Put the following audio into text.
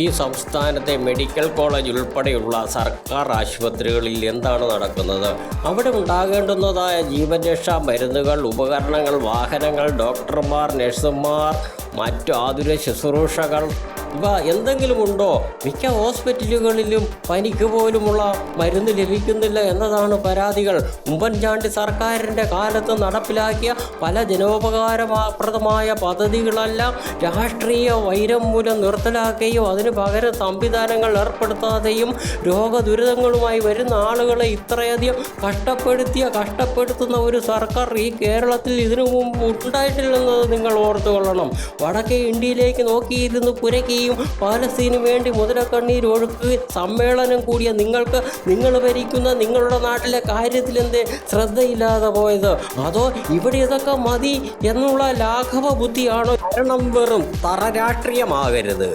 ഈ സംസ്ഥാനത്തെ medical college ഉൾപ്പെടെയുള്ള സർക്കാർ ആശുപത്രികളിൽ എന്താണ് നടക്കുന്നത്? അവിടെ ഉണ്ടാകേണ്ടുന്നതായ ജീവൻ രക്ഷാ മരുന്നുകൾ, ഉപകരണങ്ങൾ, വാഹനങ്ങൾ, ഡോക്ടർമാർ, നഴ്സുമാർ, മറ്റു ആതുര ശുശ്രൂഷകൾ ഇവ എന്തെങ്കിലും ഉണ്ടോ? മിക്ക ഹോസ്പിറ്റലുകളിലും പനിക്ക് പോലുമുള്ള മരുന്ന് ലഭിക്കുന്നില്ല എന്നതാണ് പരാതികൾ. ഉമ്മൻചാണ്ടി സർക്കാരിൻ്റെ കാലത്ത് നടപ്പിലാക്കിയ പല ജനോപകാരപ്രദമായ പദ്ധതികളെല്ലാം രാഷ്ട്രീയ വൈരം മൂലം നിർത്തലാക്കുകയും അതിന് പകരം സംവിധാനങ്ങൾ ഏർപ്പെടുത്താതെയും രോഗദുരിതങ്ങളുമായി വരുന്ന ആളുകളെ ഇത്രയധികം കഷ്ടപ്പെടുത്തുന്ന ഒരു സർക്കാർ ഈ കേരളത്തിൽ ഇതിനു മുമ്പ് ഉണ്ടായിട്ടില്ലെന്നത് നിങ്ങൾ ഓർത്തുകൊള്ളണം. വടക്കേ ഇന്ത്യയിലേക്ക് നോക്കിയിരുന്ന് പുരയ്ക്കുകയും പാലസ്തീനു വേണ്ടി മുതലക്കണ്ണീർ ഒഴുക്കുകയും സമ്മേളനം കൂടിയ നിങ്ങൾ ഭരിക്കുന്ന നിങ്ങളുടെ നാട്ടിലെ കാര്യത്തിലെന്തേ ശ്രദ്ധയില്ലാതെ പോയത്? അതോ ഇവിടെ ഇതൊക്കെ മതി എന്നുള്ള ലാഘവ ബുദ്ധിയാണോ? കാരണം വെറും തറ രാഷ്ട്രീയമാകരുത്.